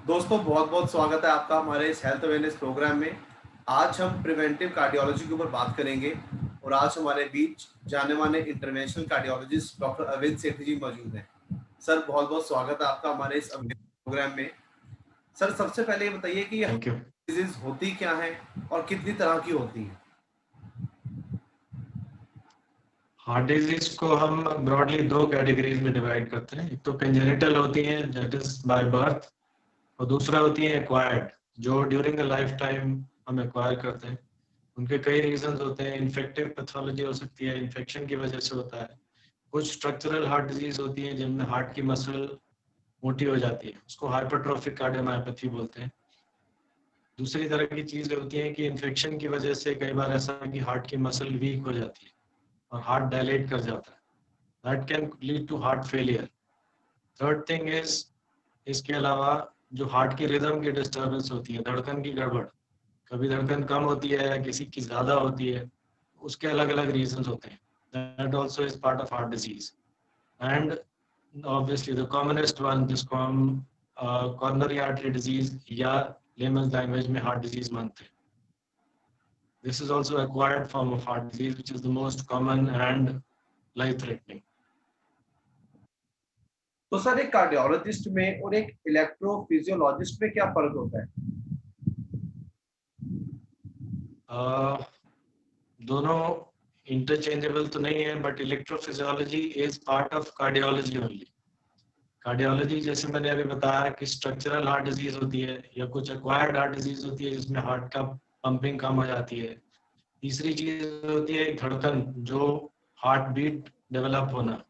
दोस्तों बहुत बहुत स्वागत है आपका हमारे इस हेल्थ अवेयरनेस प्रोग्राम में। आज हम प्रिवेंटिव कार्डियोलॉजी के ऊपर बात करेंगे और आज हमारे बीच जाने माने इंटरनेशनल कार्डियोलॉजिस्ट डॉक्टर अरविंद सेठी जी मौजूद हैं। सर बहुत बहुत स्वागत है आपका हमारे इस प्रोग्राम में। सर सबसे पहले ये बताइए कि थैंक यू। डिजीज होती क्या है और कितनी तरह की होती है। हार्ट डिजीज को हम ब्रॉडली दो कैटेगरीज में डिवाइड करते हैं। एक तो कंजेनिटल होती है, दैट इज बाय बर्थ, और दूसरा होती है एक्वायर्ड, जो ड्यूरिंग द लाइफ टाइम हम एक्वायर करते हैं। उनके कई रीजंस होते हैं। इन्फेक्टिव पैथोलॉजी हो सकती है, इन्फेक्शन की वजह से होता है। कुछ स्ट्रक्चरल हार्ट डिजीज होती है जिनमें हार्ट की मसल मोटी हो जाती है, उसको हाइपरट्रोफिक कार्डियोमायोपैथी बोलते हैं। दूसरी तरह की चीज होती है कि इन्फेक्शन की वजह से कई बार ऐसा है कि हार्ट की मसल वीक हो जाती है और हार्ट डायलेट कर जाता है। That can lead to heart failure. Third thing is, इसके अलावा जो हार्ट की रिदम की डिस्टर्बेंस होती है, धड़कन की गड़बड़, कभी धड़कन कम होती है या किसी की ज्यादा होती है, उसके अलग अलग रीजंस होते हैं। That also is part of heart disease. And obviously the commonest one जिसको हम coronary artery disease या layman's language में heart disease मानते हैं. This is also acquired form of heart disease, which is the most common and life threatening. तो sir एक cardiologist में और एक इलेक्ट्रोफिजियोलॉजिस्ट में क्या फर्क होता है। दोनों इंटरचेंजेबल तो नहीं है, but electrophysiology is part of cardiology only. Cardiology जैसे मैंने अभी बताया कि स्ट्रक्चरल हार्ट डिजीज होती है या कुछ एक्वायर्ड हार्ट डिजीज होती है जिसमें हार्ट का पंपिंग कम हो जाती है। तीसरी चीज होती है धड़कन, जो हार्ट बीट डेवलप होना,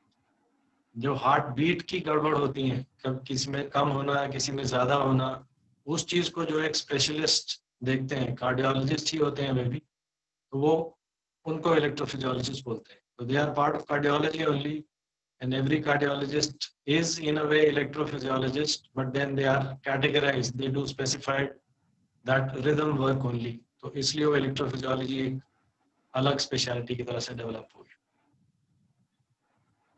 जो हार्ट बीट की गड़बड़ होती है, कब किसी में कम होना किसी में ज्यादा होना, उस चीज को जो एक स्पेशलिस्ट देखते हैं, कार्डियोलॉजिस्ट ही होते हैं वे भी, तो वो उनको इलेक्ट्रोफिजियोलॉजिस्ट बोलते हैं। तो they are part of cardiology only, and every cardiologist is in a way electrophysiologist, but then they are categorized, they do specified that rhythm work only, तो इसलिए वो इलेक्ट्रोफिजियोलॉजी एक अलग स्पेशलिटी की तरह से डेवलप हो गई।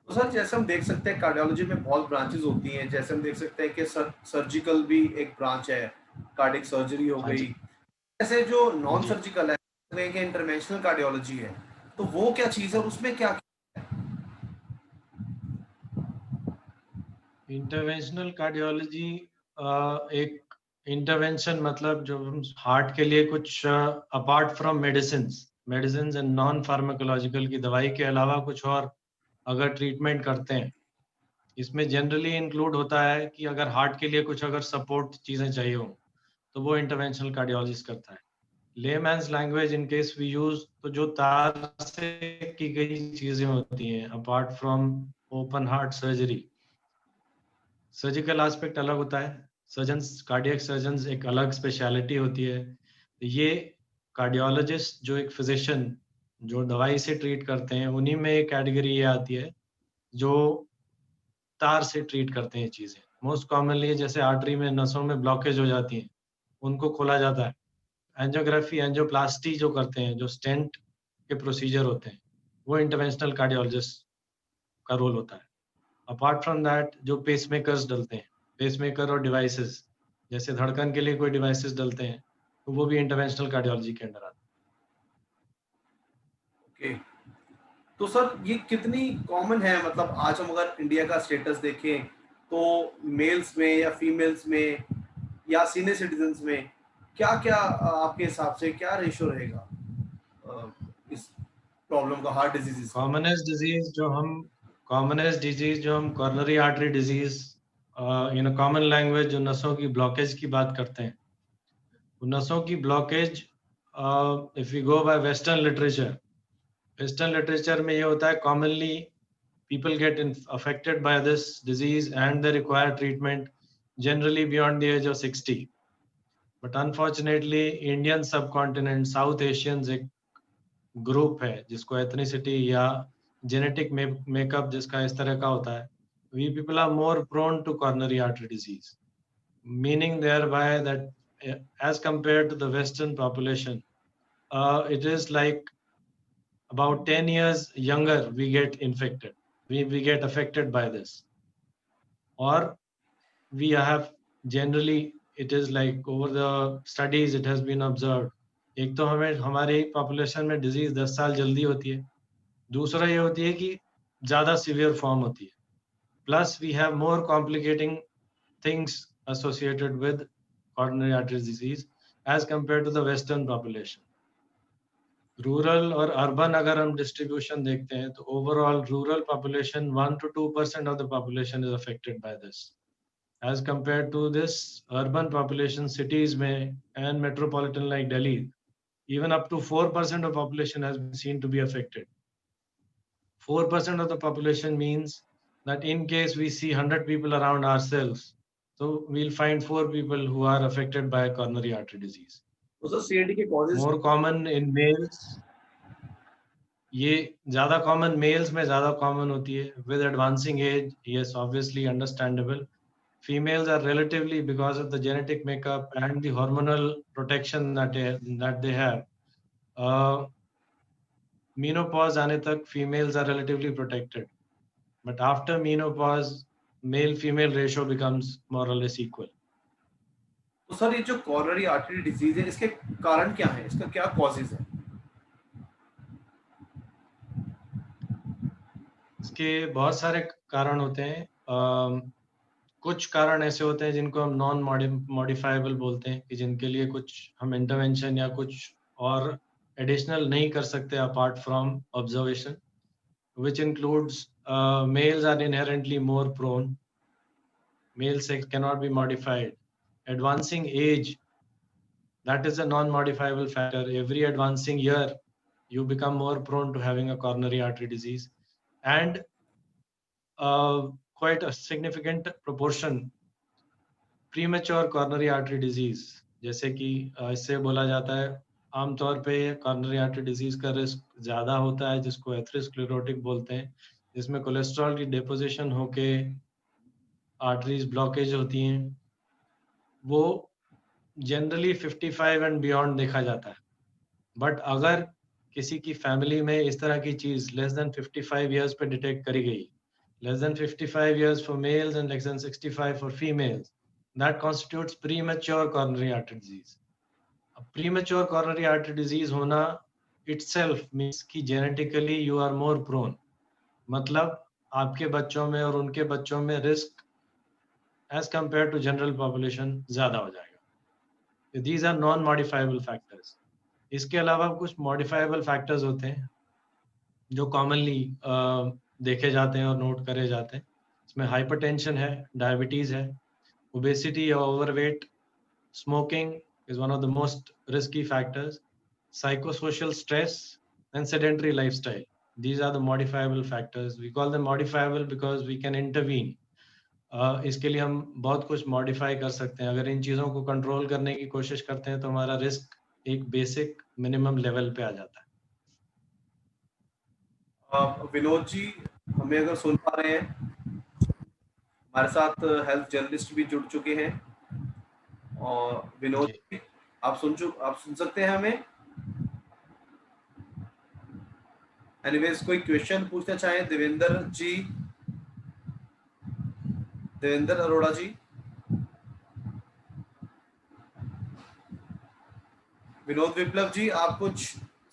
तो सर जैसे हम देख सकते हैं कार्डियोलॉजी में बहुत ब्रांचेस होती हैं। जैसे हम देख सकते हैं कि सर्जिकल भी एक ब्रांच है, कार्डियक सर्जरी हो हाँ गई। जी। ऐसे जो हाँ नॉन जी। सर्जिकल है कि इंटरवेंशनल कार्डियोलॉजी है, तो वो क्या चीज है और उसमें क्या। इंटरवेंशनल कार्डियोलॉजी एक इंटरवेंशन मतलब जो हम हार्ट के लिए कुछ apart from medicine and non pharmacological की दवाई के अलावा कुछ और अगर ट्रीटमेंट करते हैं, इसमें जनरली इंक्लूड होता है कि अगर हार्ट के लिए कुछ अगर सपोर्ट चीज़ें चाहिए हो तो वो इंटरवेंशनल कार्डियोलॉजिस्ट करता है। Layman's language in case we use, तो जो तार से की गई चीज़ें होती हैं apart from open heart surgery, surgical aspect अलग होता है। सर्जन्स, कार्डियक सर्जन्स एक अलग स्पेशलिटी होती है। ये कार्डियोलॉजिस्ट जो एक फिजिशियन जो दवाई से ट्रीट करते हैं, उन्हीं में एक कैटेगरी ये आती है जो तार से ट्रीट करते हैं चीज़ें। मोस्ट कॉमनली जैसे आर्टरी में नसों में ब्लॉकेज हो जाती है, उनको खोला जाता है। एंजियोग्राफी, एंजियोप्लास्टी जो करते हैं, जो स्टेंट के प्रोसीजर होते हैं, वो इंटरवेंशनल कार्डियोलॉजिस्ट का रोल होता है। अपार्ट फ्रॉम दैट जो पेसमेकर्स डलते हैं, पेसमेकर और डिवाइसेस, जैसे धड़कन के लिए कोई डिवाइसेस डलते हैं, तो वो भी इंटरवेंशनल कार्डियोलॉजी के अंडर आते ओके, तो सर ये कितनी कॉमन है, मतलब आज हम अगर इंडिया का स्टेटस देखें तो मेल्स में या फीमेल्स में या सीनियर सिटीजन्स में क्या क्या आपके हिसाब से क्या रेशियो रहेगा इस प्रॉब्लम का, हार्ट डिजीजेस का। हैं। कॉमनेस्ट डिजीज जो हम coronary artery disease, in common language जो नसों की ब्लॉकेज की बात करते हैं, नसों की blockage, if you go bye western literature में ये होता है commonly people get affected by this disease and they require treatment generally beyond the age of 60. But unfortunately Indian subcontinent, South Asians एक ग्रुप है जिसको एथनिसिटी या genetic makeup जिसका इस तरह का होता है, we people are more prone to coronary artery disease, meaning thereby that as compared to the western population, it is like about 10 years younger we get infected, we get affected by this, or we have generally it is like over the studies it has been observed, एक तो हमें हमारे population में disease 10 साल जल्दी होती है, दूसरा ये होती है कि ज़्यादा सीवियर फॉर्म होती है, plus we have more complicating things associated with coronary artery disease as compared to the western population. Rural और अर्बन अगर हम डिस्ट्रीब्यूशन देखते हैं तो overall rural population 1 to 2% of the population is affected by this, as compared to this urban population cities में and metropolitan like Delhi, even up to 4% of population has been seen to be affected. 4% of the population means that in case we see 100 people around ourselves, so we'll find 4 people who are affected by coronary artery disease. तो sir CNT के causes More common in males, ये ज्यादा common mails में ज्यादा common होती है with advancing as, yes obviously understandable. Females are relatively, because of the genetic makeup and the hormonal protection that they have, menopause आने तक females are relatively protected, but after menopause male female ratio becomes more or less equal. तो sir ये जो coronary artery disease है इसके कारण क्या है, इसका क्या कॉजेज है? इसके बहुत सारे कारण होते हैं. कुछ कारण ऐसे होते हैं जिनको हम नॉन मॉडिफाइबल बोलते हैं, कि जिनके लिए कुछ हम इंटरवेंशन या कुछ और एडिशनल नहीं कर सकते apart from observation, which includes males are inherently more prone, male sex cannot be modified, advancing age, that is a non-modifiable factor. Every advancing year you become more prone to having a coronary artery disease, and quite a significant proportion premature coronary artery disease, जैसे कि इससे बोला जाता है आमतौर पे coronary artery disease का risk ज्यादा होता है, जिसको एथेरोस्क्लेरोटिक बोलते हैं, जिसमें कोलेस्ट्रॉल की डिपोजिशन होके आर्टरीज ब्लॉकेज होती हैं. वो जनरली 55 एंड बियॉन्ड देखा जाता है, बट अगर किसी की फैमिली में इस तरह की चीज लेस देन 55 इयर्स पे डिटेक्ट करी गई, less than 55 years for males and less than 65 for females, that constitutes premature coronary artery disease. Premature coronary artery disease होना itself means कि genetically you are more prone, मतलब आपके बच्चों में और उनके बच्चों में risk as compared to general population ज्यादा हो जाएगा. These are non-modifiable factors. इसके अलावा कुछ modifiable factors होते हैं जो कॉमनली देखे जाते हैं और नोट करे जाते हैं. इसमें हाइपरटेंशन है, डायबिटीज है, ओबेसिटी या overweight, smoking is one of the most risky factors, psychosocial stress and sedentary lifestyle. These are the modifiable factors. We call them modifiable because we can intervene. इसके लिए हम बहुत कुछ मॉडिफाई कर सकते हैं. अगर इन चीज़ों को कंट्रोल करने की कोशिश करते हैं तो हमारा रिस्क एक बेसिक मिनिमम लेवल पे आ जाता है. विनोद जी हमें अगर सुन पा रहे हैं, हमारे साथ हेल्थ जर्नलिस्ट भी जुड़ चुके हैं. और विनोद जी आप सुन सकते हैं हमें? एनीवेज कोई क्वेश्चन पूछना चाहें देवेंद्र जी, देवेंद्र अरोड़ा जी? विनोद विप्लव जी आप कुछ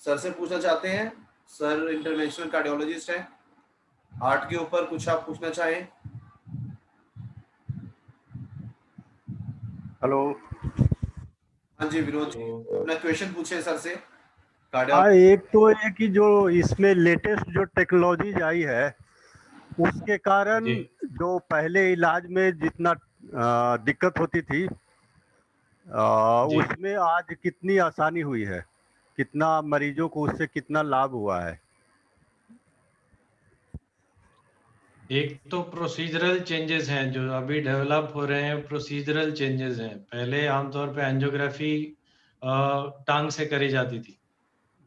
सर से पूछना चाहते हैं? सर इंटरवेंशनल कार्डियोलॉजिस्ट हैं, हार्ट के ऊपर कुछ आप पूछना चाहें? हेलो. हाँ जी विनोद जी अपना क्वेश्चन पूछे सर से. हाँ, एक तो है कि जो इसमें लेटेस्ट जो टेक्नोलॉजीज आई है उसके कारण जो पहले इलाज में जितना दिक्कत होती थी उसमें आज कितनी आसानी हुई है, कितना मरीजों को उससे कितना लाभ हुआ है? एक तो प्रोसीजरल चेंजेस हैं जो अभी डेवलप हो रहे हैं. प्रोसीजरल चेंजेस हैं. पहले आमतौर पे एंजियोग्राफी टांग से करी जाती थी,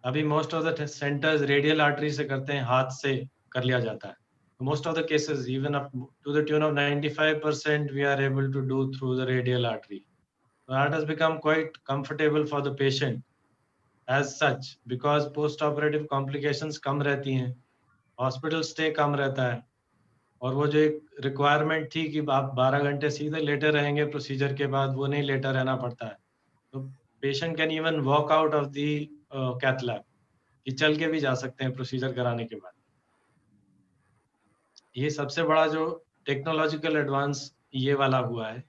अभी most of the centres radial artery से करते हैं, हाथ से कर लिया जाता है. Most of the cases even up to the tune of 95% we are able to do through the radial artery. That has become quite comfortable for the patient as such, because post operative complications कम रहती हैं, hospital stay कम रहता है, और वो जो एक requirement थी कि आप 12 घंटे सीधे लेटे रहेंगे प्रोसीजर के बाद, वो नहीं लेटा रहना पड़ता है। तो patient can even walk out of the cath lab, कि चल के भी जा सकते हैं प्रोसीजर कराने के बाद। ये सबसे बड़ा जो टेक्नोलॉजिकल एडवांस ये वाला हुआ है।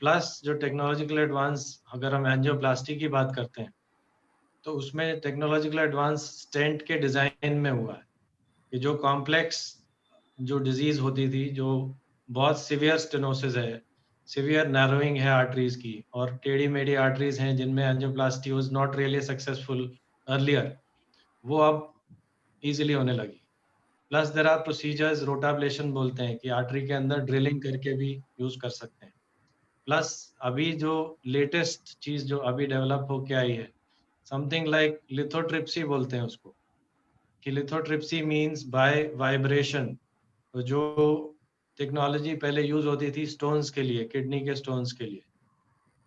प्लस जो टेक्नोलॉजिकल एडवांस, अगर हम एंजियोप्लास्टी की बात करते हैं, तो उसमें टेक्नोलॉजिकल एडवांस स्टेंट के डिजाइन में हुआ है कि जो कॉम्प्लेक्स जो डिजीज होती थी, जो बहुत सिवियर स्टेनोसिस है, सिवियर नैरोइंग है आर्टरीज की, और टेढ़ी मेढ़ी आर्टरीज हैं जिनमें angioplasty was not really successful earlier, वो अब इजीली होने लगी। प्लस देयर आर प्रोसीजर्स, रोटाब्लेशन बोलते हैं, कि आर्टरी के अंदर ड्रिलिंग करके भी यूज कर सकते हैं। प्लस अभी जो लेटेस्ट चीज जो अभी डेवलप होके आई है, समथिंग लाइक लिथोट्रिप्सी बोलते हैं उसको, कि लिथोट्रिप्सी मींस बाय वाइब्रेशन। तो जो टेक्नोलॉजी पहले यूज होती थी स्टोन्स के लिए, किडनी के स्टोन्स के लिए,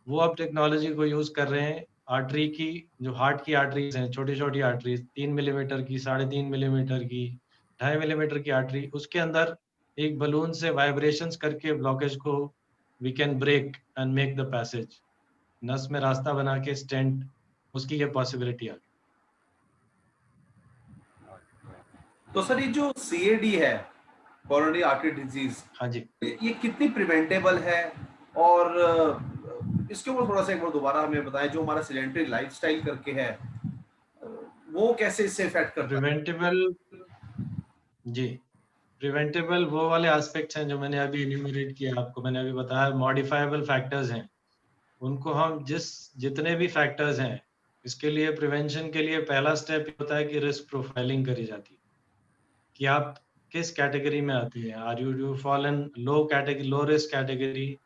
वो अब टेक्नोलॉजी को यूज कर रहे हैं आर्टरी की, जो हार्ट की आर्टरीज हैं, छोटी छोटी आर्टरीज, 3 मिलीमीटर की, 3.5 मिलीमीटर की, 2.5 मिलीमीटर की आर्टरी, उसके अंदर एक बलून से वाइब्रेशंस करके ब्लॉकेज को we can break and make the passage, नस में रास्ता बना के स्टेंट, उसकी ये पॉसिबिलिटी आ गई। तो सर ये जो CAD है, कोरोनरी आर्टरी डिजीज, हाँ जी, ये कितनी प्रिवेंटेबल है, और इसके ऊपर थोड़ा सा एक बार दोबारा हमें बताएं। जो हमारा सिलेंडरी लाइफस्टाइल करके है, वो कैसे इससे इफेक्ट करता है? प्रिवेंटेबल, जी, प्रिवेंटेबल वो वाले एस्पेक्ट्स हैं जो मैंने अभी इन्यूमरेट किया आपको, मैंने अभी बताया मॉडिफाइबल फैक्टर्स हैं, उनको हम जितने भी फैक्टर्स हैं, इसके लिए प्रिवेंशन के लिए पहला स्टेप ये होता है कि रिस्क प्रोफाइलिंग करी जाती है, कि आप किस कैटेगरी में आते हैं, are you fall in low category, low risk category,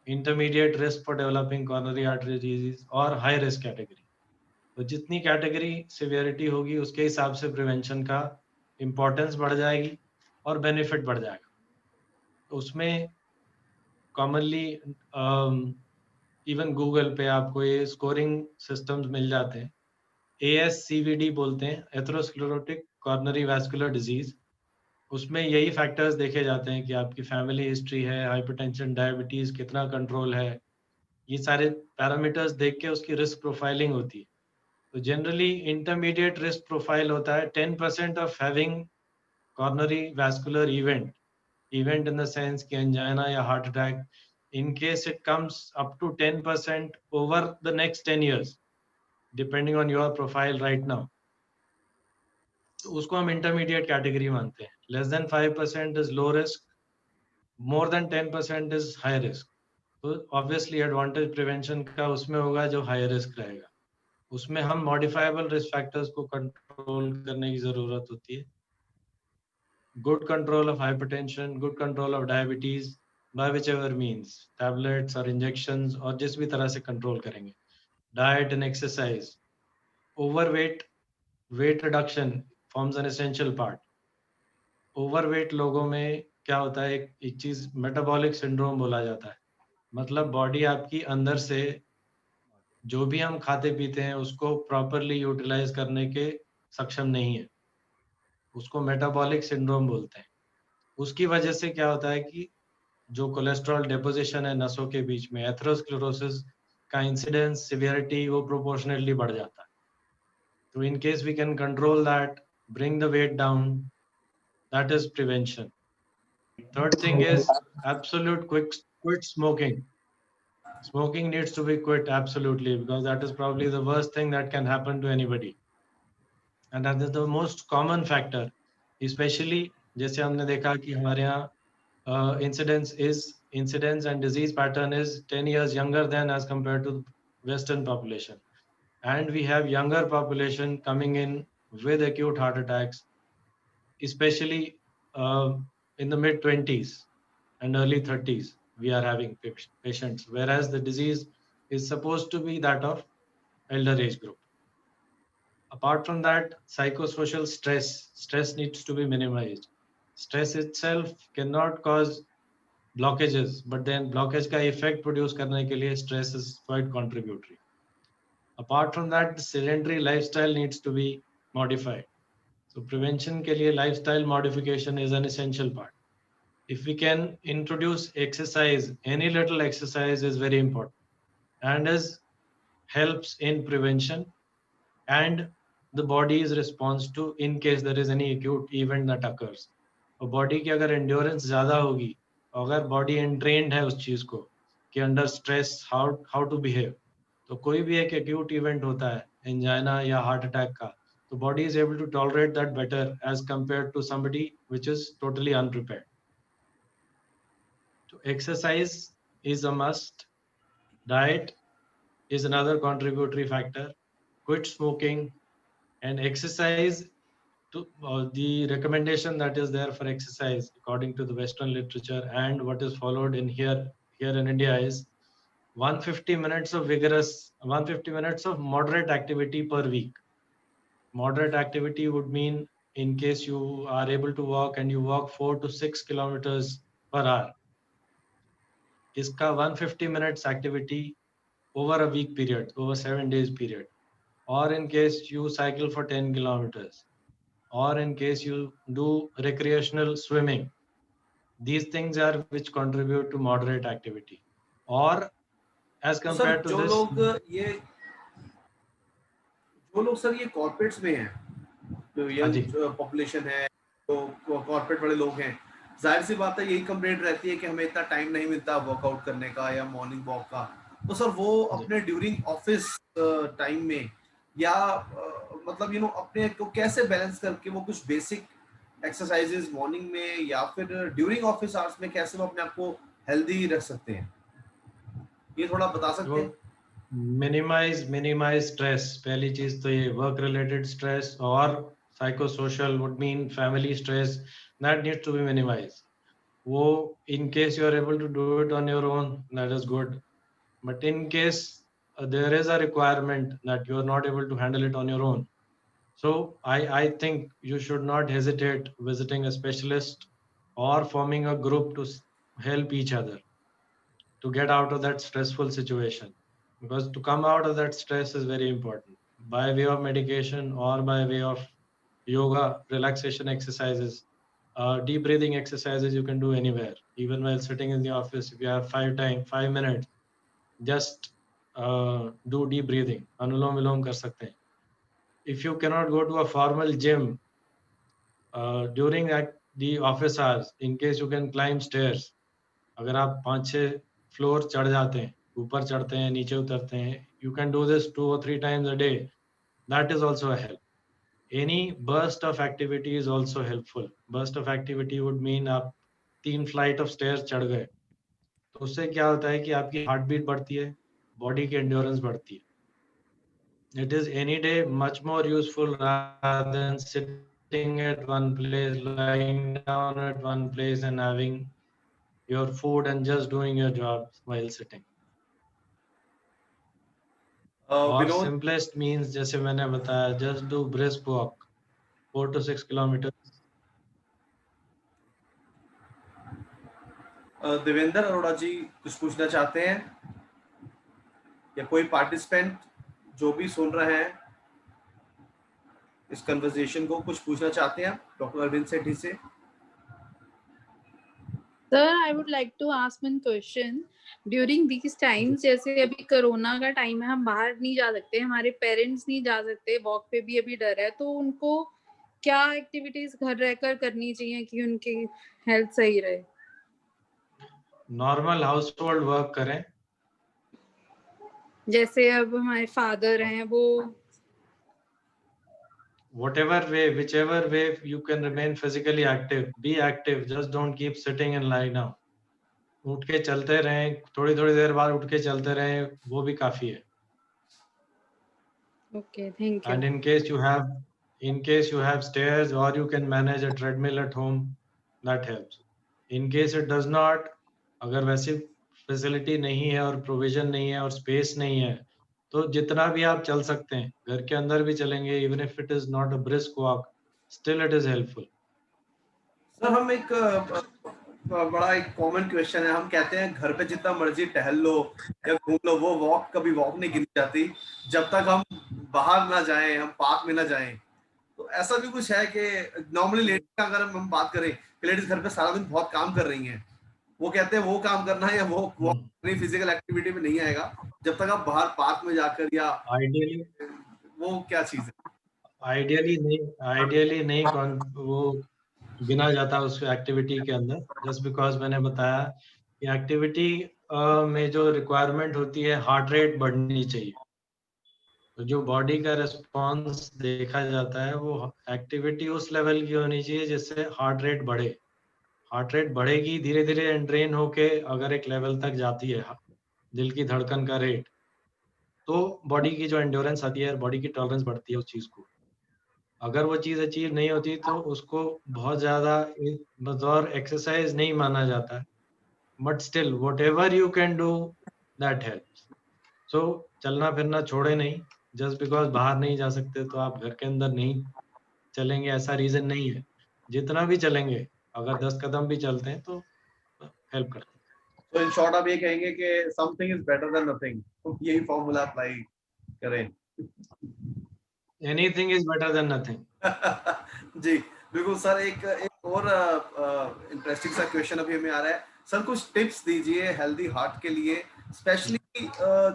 intermediate risk for developing coronary artery disease, और हाई रिस्क कैटेगरी। तो जितनी कैटेगरी सिवियरिटी होगी उसके हिसाब से प्रिवेंशन का इम्पोर्टेंस बढ़ जाएगी और बेनिफिट बढ़ जाएगा। तो उसमें कॉमनली इवन गूगल पे आपको ये स्कोरिंग सिस्टम्स मिल जाते हैं, ASCVD बोलते हैं, एथेरोस्क्लेरोटिक कॉर्नरी वैस्कुलर डिजीज। उसमें यही फैक्टर्स देखे जाते हैं कि आपकी फैमिली हिस्ट्री है, हाइपरटेंशन, डायबिटीज कितना कंट्रोल है, ये सारे पैरामीटर्स देख के उसकी रिस्क प्रोफाइलिंग होती है। तो जनरली इंटरमीडिएट रिस्क प्रोफाइल होता है 10% of having coronary vascular event in the sense कि एंजाइना या heart attack, in case it comes up to 10% over the next 10 years, depending on your profile right now, तो उसको हम intermediate category मानते हैं। Less than 5% is low risk, more than 10% is high risk. तो obviously advantage prevention का उसमें होगा जो हाई रिस्क रहेगा, उसमें हम मॉडिफाइबल रिस्क फैक्टर्स को कंट्रोल करने की जरूरत होती है। Good control of hypertension, good control of diabetes, by which ever means, tablets और इंजेक्शंस, और जिस भी तरह से कंट्रोल करेंगे। Diet and exercise, overweight, weight reduction forms an essential part. Overweight लोगों में क्या होता है, एक चीज मेटाबॉलिक सिंड्रोम बोला जाता है, मतलब बॉडी आपकी अंदर से जो भी हम खाते पीते हैं उसको प्रॉपरली यूटिलाइज करने के सक्षम नहीं है, उसको मेटाबॉलिक सिंड्रोम बोलते हैं। उसकी वजह से क्या होता है कि जो कोलेस्ट्रॉल डिपोजिशन है नसों के बीच में, एथेरोस्क्लेरोसिस का इंसिडेंस, सिवियरिटी, वो प्रोपोर्शनेटली बढ़ जाता है। तो in case we can control that, bring the weight down, that is prevention. Third thing is absolute quit smoking. Smoking needs to be quit absolutely, because that is probably the worst thing that can happen to anybody, and that is the most common factor, especially जैसे हमने देखा कि हमारे यहाँ incidence and disease pattern is 10 years younger than as compared to Western population, and we have younger population coming in with acute heart attacks, especially in the mid 20s and early 30s. We are having patients, whereas the disease is supposed to be that of elder age group. Apart from that, psychosocial stress needs to be minimized. Stress itself cannot cause blockages, but then blockage का effect produce करने के लिए stress is quite contributory. Apart from that, the sedentary lifestyle needs to be modified. So prevention के लिए lifestyle modification is an essential part. if we can introduce exercise, any little exercise is very important and helps in prevention and the body's response to in case there is any acute event that occurs. और body की अगर endurance ज्यादा होगी, अगर body एंट्रेन्ड है उस चीज को कि under stress how to behave, तो कोई भी एक एक्यूट इवेंट होता है एंजाइना या हार्ट अटैक का, तो body is able to tolerate that better as compared to somebody which is totally unprepared. तो exercise is a must. Diet is another contributory factor. Quit smoking and exercise. The recommendation that is there for exercise according to the Western literature and what is followed in here in India is 150 minutes of 150 minutes of moderate activity per week. Moderate activity would mean in case you are able to walk and you walk 4 to 6 kilometers per hour. Iska 150 minutes activity over a week period, over 7 days period, or in case you cycle for 10 kilometers, or in case you do recreational swimming. These things are which contribute to moderate activity. Or as compared to this, जो लोग sir ये corporates में हैं, जो young population है, तो corporate वाले लोग हैं, जाहिर सी बात है यही कंप्लेंट रहती है कि हमें इतना टाइम नहीं मिलता वर्कआउट करने का या मॉर्निंग वॉक का. तो सर वो अपने ड्यूरिंग ऑफिस टाइम में या मतलब अपने को कैसे बैलेंस करके वो कुछ बेसिक एक्सरसाइजेस मॉर्निंग में या फिर ड्यूरिंग ऑफिस आवर्स में कैसे वो अपने आप को हेल्दी रख सकते हैं, ये थोड़ा बता सकते हैं? Minimise stress. पहली चीज तो ये वर्क रिलेटेड स्ट्रेस और psychosocial would mean family stress, that needs to be minimized. वो in case you are able to do it on your own, that is good. But in case there is a requirement that you are not able to handle it on your own, so I think you should not hesitate visiting a specialist or forming a group to help each other to get out of that stressful situation. Because to come out of that stress is very important. By way of medication or by way of yoga, relaxation exercises, deep breathing exercises you can do anywhere, even while sitting in the office. If you have 5 minutes, just do deep breathing, anulom vilom kar sakte hain. If you cannot go to a formal gym during the office hours, in case you can climb stairs, अगर आप 5-6 floor चढ़ जाते हैं, ऊपर चढ़ते हैं, नीचे उतरते हैं, you can do this 2 or 3 times a day. That is also a help. Any burst of activity is also helpful. Burst of activity would mean आप 3 flight of stairs चढ़ गए, तो उससे क्या होता है कि आपकी हार्ट बीट बढ़ती है, बॉडी की एंड्योरेंस बढ़ती है. It is any day much more useful rather than sitting at one place, lying down at one place and having your food and just doing your job while sitting. और simplest means जैसे मैंने बताया, just do brisk walk 4 to 6 kilometers. Devendra Arora जी कुछ पूछना चाहते हैं या कोई पार्टिसिपेंट जो भी सुन रहे हैं इस कन्वर्सेशन को कुछ पूछना चाहते हैं डॉक्टर अरविंद सेठी से? Sir, I would like to ask one question. During these times, जैसे अभी कोरोना का टाइम है, हम बाहर नहीं जा सकते, हमारे पेरेंट्स नहीं जा सकते, वॉक पे भी अभी डर है, तो उनको क्या एक्टिविटीज घर रहकर करनी चाहिए कि उनकी हेल्थ सही रहे? नॉर्मल हाउसहोल्ड वर्क करें. जैसे अब हमारे फादर हैं, वो whatever way, whichever way you can remain physically active, be active, just don't keep sitting and lying down. उठ के चलते रहें, थोड़ी देर बाद उठ के चलते रहें, वो भी काफी है. Okay, thank you. And in case you have stairs or you can manage a treadmill at home, that helps. In case it does not, अगर वैसी फैसिलिटी नहीं है और प्रोविजन नहीं है और स्पेस नहीं है, तो जितना भी आप चल सकते हैं, घर के अंदर भी चलेंगे, even if it is not a brisk walk, still it is helpful. Sir हम एक बड़ा एक कॉमन क्वेश्चन है, हम कहते हैं घर पे जितना मर्जी टहल लो या घूम लो, वो वॉक कभी वॉक नहीं गिनी जाती जब तक हम बाहर ना जाएं, हम पार्क में ना जाएं. तो ऐसा भी कुछ है कि नॉर्मली लेडीज का अगर हम बात करें कि लेडीज घर पे सारा दिन बहुत काम कर रही हैं, वो कहते हैं वो काम करना है या वो अपनी फिजिकल एक्टिविटी में नहीं आएगा जब तक आप बाहर पार्क में जाकर, या आइडियली वो क्या चीज है? आइडियली नहीं वो गिना जाता उस एक्टिविटी के अंदर, जस्ट बिकॉज मैंने बताया कि एक्टिविटी में जो रिक्वायरमेंट होती है, हार्ट रेट बढ़नी चाहिए। तो जो बॉडी का रिस्पॉन्स देखा जाता है वो एक्टिविटी उस लेवल की होनी चाहिए जिससे हार्ट रेट बढ़े। हार्ट रेट बढ़ेगी धीरे धीरे ड्रेन होके, अगर एक लेवल तक जाती है दिल की धड़कन का रेट, तो बॉडी की जो एंड्योरेंस आती है, बॉडी की टॉलरेंस बढ़ती है उस चीज को। अगर वो चीज अचीव नहीं होती तो उसको बहुत ज्यादा बतौर एक्सरसाइज नहीं माना जाता है, but still whatever you can do that helps. So चलना फिरना छोड़े नहीं, जस्ट बिकॉज बाहर नहीं जा सकते तो आप घर के अंदर नहीं चलेंगे, ऐसा रीजन नहीं है। जितना भी चलेंगे, अगर 10 कदम भी चलते हैं तो हेल्प करते हैं। तो इन शॉर्ट आप ये कहेंगे कि something is better than nothing, तो यही फॉर्मूला अप्लाई करें। Anything is better than nothing. जी बिल्कुल सर। एक और इंटरेस्टिंग सा क्वेश्चन अभी हमें आ रहा है सर, कुछ टिप्स दीजिए हेल्दी हार्ट के लिए, स्पेशली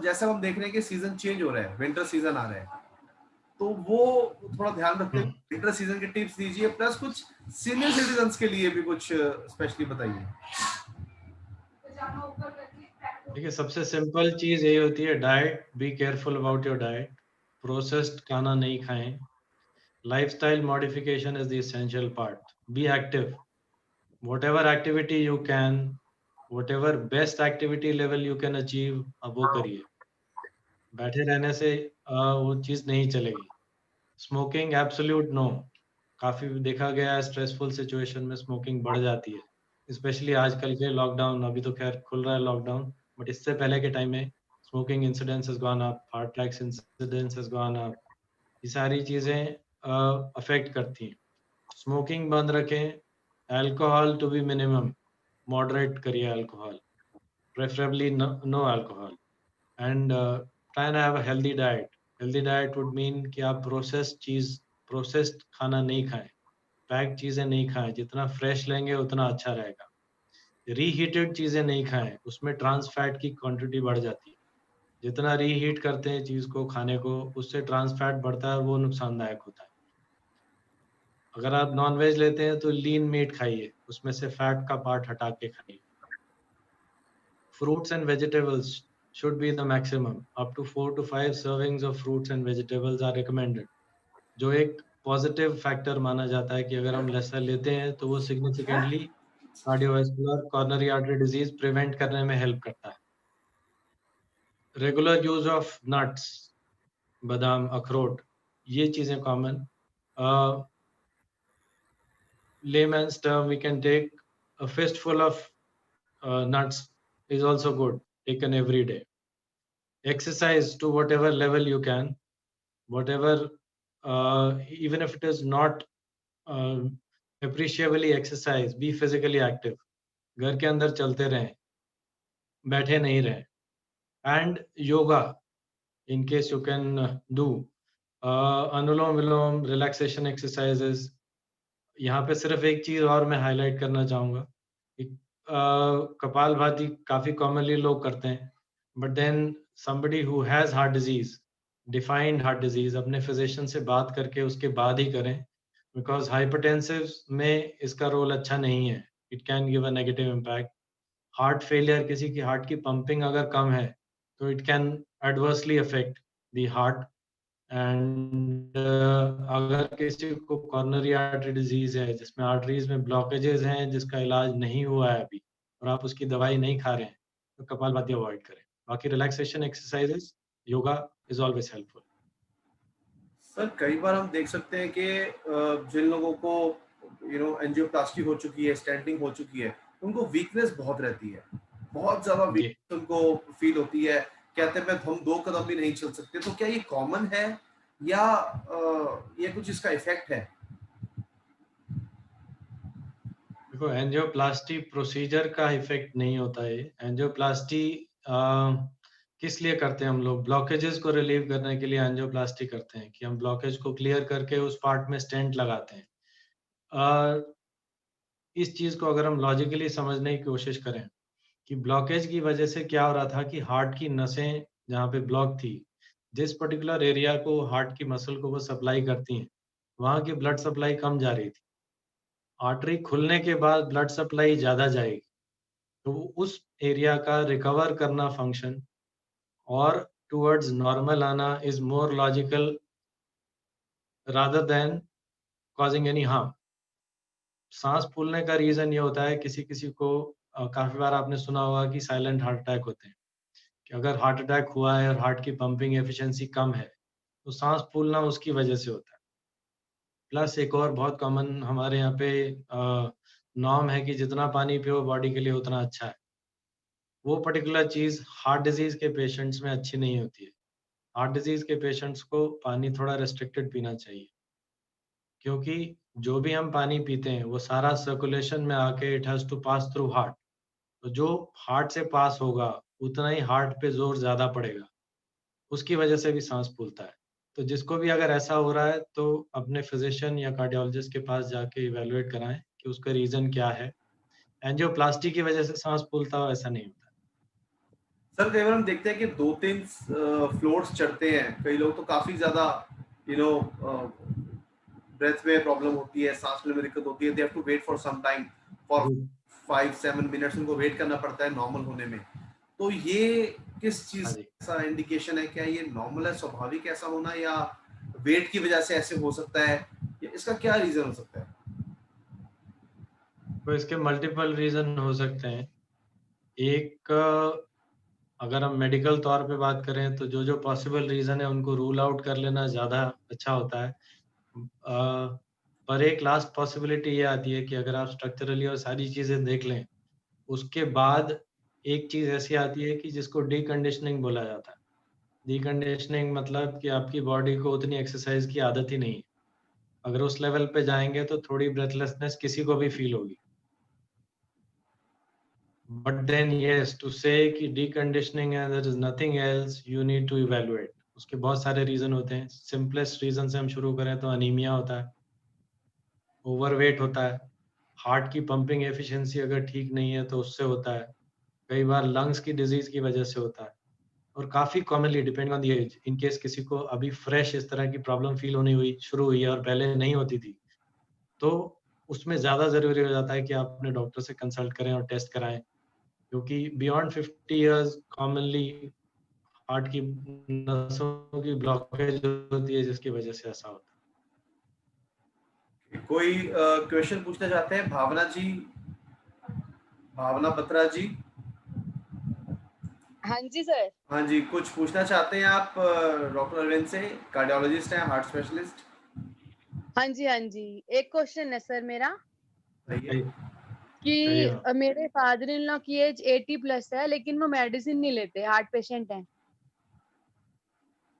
जैसे हम देख रहे हैं कि सीजन चेंज हो रहा है, विंटर सीजन आ रहा है, तो वो थोड़ा ध्यान रखते हुए विंटर सीजन के टिप्स दीजिए, प्लस कुछ सीनियर सिटीजन्स के लिए भी कुछ स्पेशली बताइए। देखिए, सबसे सिंपल चीज यही होती है, diet. Be careful about your diet. Processed खाना नहीं खाएं। Lifestyle modification is the essential part. Be active, whatever activity you can, whatever best activity level you can achieve, अब वो करिए। बैठे रहने से वो चीज नहीं चलेगी। Smoking absolute no. काफी देखा गया है स्ट्रेसफुल सिचुएशन में स्मोकिंग बढ़ जाती है, स्पेशली आजकल के लॉकडाउन। अभी तो खैर खुल रहा है लॉकडाउन, बट इससे पहले के टाइम में smoking incidence has gone up, heart attacks incidence has gone up. ये सारी चीजें अफेक्ट करती हैं। स्मोकिंग बंद रखें। Alcohol to be minimum, moderate करिए alcohol, preferably no alcohol. And try and have a healthy diet. Healthy diet would mean कि आप प्रोसेस्ड खाना नहीं खाएं, पैक्ड चीजें नहीं खाएं। जितना फ्रेश लेंगे उतना अच्छा रहेगा। रीहीटेड चीजें नहीं खाएं, उसमें ट्रांस फैट की क्वांटिटी बढ़ जाती है। जितना रीहीट करते हैं चीज को, खाने को, उससे ट्रांस फैट बढ़ता है और वो नुकसानदायक होता है। अगर आप नॉन वेज लेते हैं तो लीन मीट खाइए, उसमें से फैट का पार्ट हटा के खाइए। Fruits and vegetables should be the maximum. Up to 4 to 5 servings of fruits and vegetables are recommended. जो एक पॉजिटिव फैक्टर माना जाता है कि अगर हम लेसर लेते हैं तो वो significantly cardiovascular coronary artery disease prevent करने में हेल्प करता है। रेगुलर यूज ऑफ नट्स, बादाम, अखरोट, ये चीजें common. layman's term we can take a fistful of nuts is also good, taken every day. Exercise to whatever level you can, whatever, even if it is not appreciably exercise, be physically active. घर के अंदर चलते रहें, बैठे नहीं रहें। and yoga in case you can do anulom vilom, relaxation exercises. यहाँ पे सिर्फ एक चीज और मैं हाईलाइट करना चाहूंगा, कपालभाति काफी कॉमनली लोग करते हैं, but then somebody who has heart disease, defined heart disease, अपने फिजिशियन से बात करके उसके बाद ही करें, बिकॉज हाइपरटेंसिव में इसका रोल अच्छा नहीं है। It can give a negative impact. Heart failure, किसी की हार्ट की पंपिंग अगर कम है तो it can adversely affect the heart. And अगर किसी को कॉर्नरी आर्टरी डिजीज है जिसमें आर्टरीज में ब्लॉकेजेस हैं, जिसका इलाज नहीं हुआ है अभी और आप उसकी दवाई नहीं खा रहे हैं, तो कपालभाति अवॉइड करें। बाकी relaxation exercises, yoga is always helpful. Sir कई बार हम देख सकते हैं कि जिन लोगों को एंजियोप्लास्टी हो चुकी है, स्टेंटिंग हो चुकी है, उनको वीकनेस बहुत रहती है, बहुत ज्यादा वीकनेस उनको फील होती है, कहते हैं हम 2 कदम भी नहीं चल सकते। तो क्या ये कॉमन है या ये कुछ इसका इफेक्ट है? देखो, एंजियोप्लास्टी प्रोसीजर का इफेक्ट नहीं होता है। एंजियोप्लास्टी किस लिए करते हैं हम लोग? ब्लॉकेजेस को रिलीव करने के लिए एंजियोप्लास्टी करते हैं, कि हम ब्लॉकेज को क्लियर करके उस पार्ट में स्टेंट लगाते हैं। इस चीज को अगर हम लॉजिकली समझने की कोशिश करें कि ब्लॉकेज की वजह से क्या हो रहा था कि हार्ट की नसें जहाँ पे ब्लॉक थी, जिस पर्टिकुलर एरिया को हार्ट की मसल को वो सप्लाई करती हैं, वहाँ की ब्लड सप्लाई कम जा रही थी। आर्टरी खुलने के बाद ब्लड सप्लाई ज्यादा जाएगी, तो उस एरिया का रिकवर करना फंक्शन और टुवर्ड्स नॉर्मल आना is more logical rather than causing any harm. सांस फूलने का रीजन ये होता है, किसी किसी को काफी बार आपने सुना होगा कि साइलेंट हार्ट अटैक होते हैं, कि अगर हार्ट अटैक हुआ है और हार्ट की पंपिंग एफिशिएंसी कम है तो सांस फूलना उसकी वजह से होता है। प्लस एक और बहुत कॉमन हमारे यहाँ पे नॉर्म है कि जितना पानी पियो बॉडी के लिए उतना अच्छा है। वो पर्टिकुलर चीज हार्ट डिजीज के पेशेंट्स में अच्छी नहीं होती है। हार्ट डिजीज के पेशेंट्स को पानी थोड़ा रेस्ट्रिक्टेड पीना चाहिए, क्योंकि जो भी हम पानी पीते हैं वो सारा सर्कुलेशन में आके it has to pass through heart. तो जो हार्ट से पास होगा उतना ही हार्ट पे जोर ज्यादा पड़ेगा, उसकी वजह से भी सांस फूलता है। तो जिसको भी अगर ऐसा हो रहा है तो अपने फिजिशियन या कार्डियोलॉजिस्ट के पास जाके इवेलुएट कराएं कि उसका रीजन क्या है। एंजियोप्लास्टी की वजह से सांस फूलता हो ऐसा नहीं होता। सर कई बार हम देखते हैं कि 2-3 फ्लोर्स चढ़ते हैं, कई लोग तो काफी ज्यादा यू नो ब्रेथ में प्रॉब्लम होती है, सांस लेने में दिक्कत होती है, they have to wait for some time, for 5-7 minutes उनको वेट करना पड़ता है नॉर्मल होने में। तो ये किस चीज हाँ जी। का इंडिकेशन है? क्या ये नॉर्मल है, स्वाभाविक ऐसा होना, या वेट की वजह से ऐसे हो सकता है, या इसका क्या रीजन हो सकता है? तो इसके मल्टीपल रीजन हो सकते हैं। एक अगर हम मेडिकल तौर पे बात करें तो जो जो पॉसिबल रीजन है उनको रूल आउट कर लेना ज़्यादा अच्छा होता है। पर एक लास्ट पॉसिबिलिटी ये आती है कि अगर आप स्ट्रक्चरली और सारी चीज़ें देख लें, उसके बाद एक चीज़ ऐसी आती है कि जिसको डीकंडीशनिंग बोला जाता है। डीकंडीशनिंग मतलब कि आपकी बॉडी को उतनी एक्सरसाइज की आदत ही नहीं है। अगर उस लेवल पे जाएंगे तो थोड़ी ब्रेथलेसनेस किसी को भी फील होगी। बट देन यस टू से कि डीकंडीशनिंग है, there is nothing else, you need to evaluate. उसके बहुत सारे रीजन होते हैं। सिंपलेस्ट रीजन से हम शुरू करें तो अनीमिया होता है, ओवरवेट होता है, हार्ट की पंपिंग एफिशिएंसी अगर ठीक नहीं है तो उससे होता है, कई बार लंग्स की डिजीज की वजह से होता है, और काफी commonly depending on the age, in case किसी को अभी फ्रेश इस तरह की प्रॉब्लम फील होनी हुई शुरू हुई है और पहले नहीं होती थी, तो उसमें ज्यादा जरूरी हो जाता है कि आप अपने डॉक्टर से कंसल्ट करें और टेस्ट कराएं, क्योंकि बियॉन्ड 50 इयर्स कॉमनली हार्ट की नसों की ब्लॉकेज होती है जिसकी वजह से ऐसा होता कोई क्वेश्चन पूछना चाहते हैं? भावना जी, भावना बत्रा जी। हाँ जी सर। हाँ जी, कुछ पूछना चाहते हैं आप डॉक्टर अरविंद से? कार्डियोलॉजिस्ट हैं, हार्ट स्पेशलिस्ट। हाँ जी, एक क्वेश्चन है सर मेरा है। कि हाँ। मेरे फादर इन लॉ की एज 80 प्लस है, लेकिन वो मेडिसिन नहीं लेते, हार्ट पेशेंट हैं।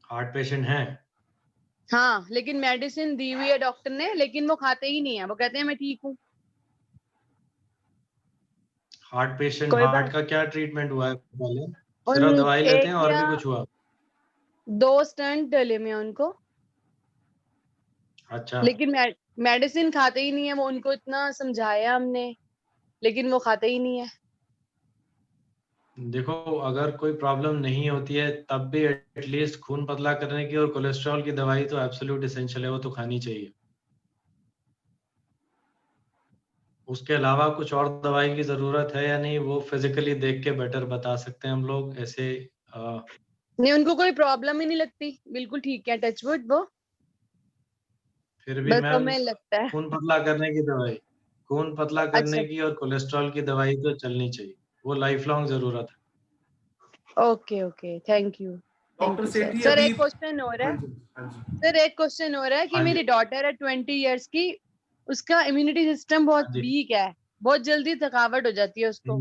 हार्ट पेशेंट हैं? हाँ, लेकिन मेडिसिन दी हुई है डॉक्टर ने, लेकिन वो खाते ही नहीं है। वो कहते हैं मैं ठीक हूँ। हार्ट पेशेंट, कोई हार्ट बात। का क्या ट्रीटमेंट हुआ है पहले? उन सिर्फ दवाई लेते एक हैं और या भी कुछ हुआ? 2 स्टंट डले में उनको, अच्छा। लेकिन मेडिसिन खाते ही नहीं है। वो उनको इतना समझाया हमने, लेकिन वो खाते ही नहीं है। देखो, अगर कोई प्रॉब्लम नहीं होती है तब भी एटलीस्ट खून पतला करने की और कोलेस्ट्रॉल की दवाई तो एब्सोल्यूट एसेंशियल है, वो तो खानी चाहिए। उसके अलावा कुछ और दवाई की जरूरत है या नहीं वो फिजिकली देख के बेटर बता सकते हैं हम लोग। ऐसे नहीं, उनको कोई प्रॉब्लम ही नहीं लगती, बिल्कुल ठीक है, टचवुड। वो फिर भी बस मैम, हमें लगता है। खून पतला करने की दवाई, खून पतला अच्छा, करने की और कोलेस्ट्रॉल की दवाई तो चलनी चाहिए, वो लाइफ लॉन्ग जरूरत है। Okay okay, thank you doctor sir. Sethi sir अभी। एक क्वेश्चन हो रहा हाँ है। जी, हाँ जी, सर एक क्वेश्चन हो रहा है कि हाँ जी। मेरी डॉटर है 20 इयर्स की, उसका इम्यूनिटी सिस्टम बहुत हाँ जी। वीक है, बहुत जल्दी थकावट हो जाती है उसको।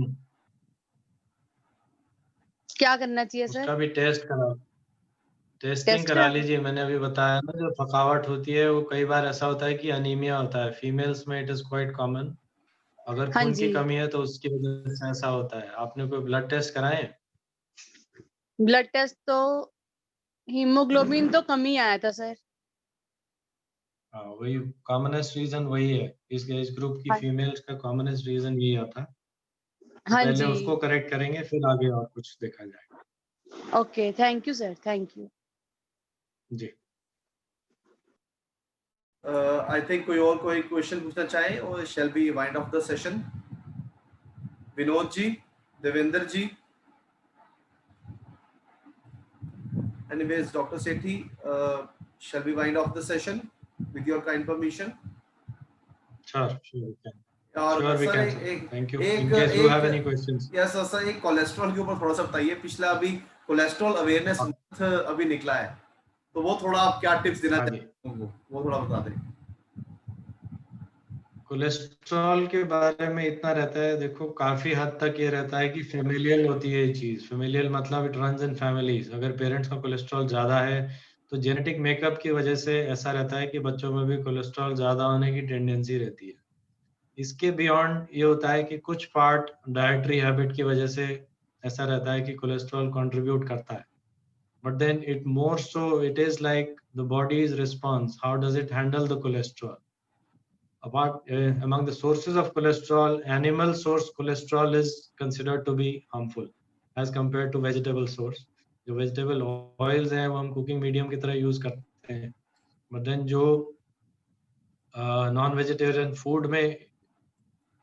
क्या करना चाहिए सर? उसका भी टेस्ट करा, टेस्टिंग टेस्ट करा करा? लीजिए। मैंने अभी बताया ना, जो थकावट होती है वो कई बार ऐसा होता है कि अनीमिया होता है, फीमेल्स में इट इज क्वाइट कॉमन। अगर हाँ खून की जी। कमी है तो उसकी वजह से ऐसा होता है। आपने कोई ब्लड टेस्ट कराए? ब्लड टेस्ट तो हीमोग्लोबिन तो कम ही आया था सर। हाँ, वही कॉमनेस्ट रीजन वही है, इस एज ग्रुप की हाँ। फीमेल्स का कॉमनेस्ट रीजन यही आता। तो हाँ पहले जी। उसको करेक्ट करेंगे, फिर आगे और कुछ देखा जाएगा। Okay, thank you sir, thank you. जी। आई थिंक कोई क्वेश्चन पूछना चाहे और shall be wind off the session. Vinod ji, Devendra ji, anyways Dr. Sethi, shall we wind off the session with your kind permission? Sure, we can. और Sure, we sir can, sir. एक Thank you. एक In case you have एक any questions. Yes sir, एक cholesterol के ऊपर थोड़ा सा बताइए। पिछला अभी कोलेस्ट्रॉल अवेयरनेस मंथ अभी निकला है, तो वो थोड़ा आप क्या टिप्स देना हाँ जी। चाहते हैं वो थोड़ा बता दें। कोलेस्ट्रॉल के बारे में इतना रहता है, देखो काफी हद तक ये रहता है कि फेमिलियल होती है ये चीज। फेमिलियल मतलब इट रन्स इन फैमिलीज। अगर पेरेंट्स का कोलेस्ट्रॉल ज्यादा है तो जेनेटिक मेकअप की वजह से ऐसा रहता है कि बच्चों में भी कोलेस्ट्रॉल ज्यादा होने की टेंडेंसी रहती है। इसके बियॉन्ड ये होता है कि कुछ पार्ट डाइटरी हैबिट की वजह से ऐसा रहता है कि कोलेस्ट्रॉल कंट्रीब्यूट करता है, but then it more so it is like the body's response, how does it handle the cholesterol. Apart among the sources of cholesterol, animal source cholesterol is considered to be harmful as compared to vegetable source. जो vegetable oils हैं वो हम cooking medium की तरह use करते हैं, but then जो non vegetarian food में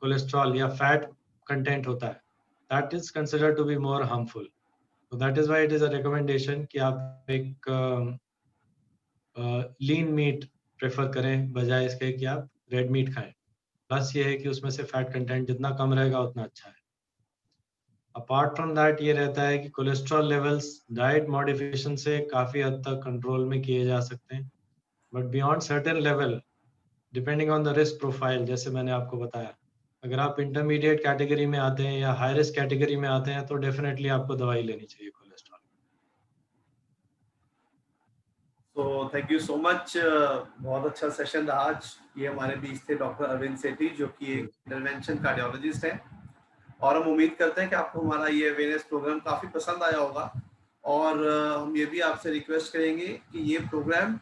cholesterol या fat content होता है, that is considered to be more harmful. So that is why it is a recommendation कि आप एक lean meat prefer करें बजाय इसके कि आप red meat खाएं। प्लस ये है कि उसमें से फैट कंटेंट जितना कम रहेगा उतना अच्छा है। अपार्ट फ्रॉम दैट ये रहता है कि कोलेस्ट्रॉल लेवल्स डाइट मॉडिफिकेशन से काफी हद तक कंट्रोल में किए जा सकते हैं, but beyond certain level depending on the risk profile, जैसे मैंने आपको बताया, अगर आप इंटरमीडिएट कैटेगरी में आते हैं या हाई रिस्क कैटेगरी में आते हैं तो डेफिनेटली आपको दवाई लेनी चाहिए कोलेस्ट्रॉल। तो थैंक यू सो मच, बहुत अच्छा सेशन रहा आज। ये हमारे बीच थे डॉक्टर अरविंद सेठी, जो कि एक इंटरवेंशन कार्डियोलॉजिस्ट हैं, और हम उम्मीद करते हैं कि आपको हमारा ये अवेयरनेस प्रोग्राम काफ़ी पसंद आया होगा। और हम ये भी आपसे रिक्वेस्ट करेंगे कि ये program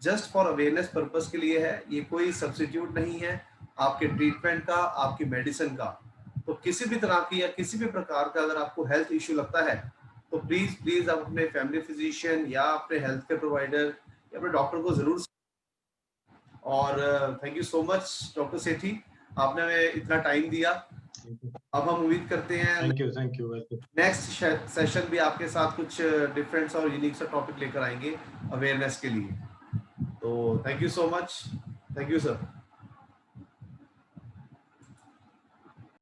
just for awareness purpose के लिए है, ये कोई सब्स्टिट्यूट नहीं है आपके ट्रीटमेंट का, आपकी मेडिसिन का। तो किसी भी तरह की या किसी भी प्रकार का अगर आपको हेल्थ इशू लगता है तो प्लीज़ आप अपने फैमिली फिजिशियन या अपने हेल्थ केयर प्रोवाइडर या अपने डॉक्टर को ज़रूर। और thank you so much doctor Sethi, आपने हमें इतना टाइम दिया। अब हम उम्मीद करते हैं थैंक यू नेक्स्ट सेशन भी आपके साथ कुछ डिफरेंट और यूनिक सा टॉपिक लेकर आएंगे अवेयरनेस के लिए। तो thank you so much, thank you sir.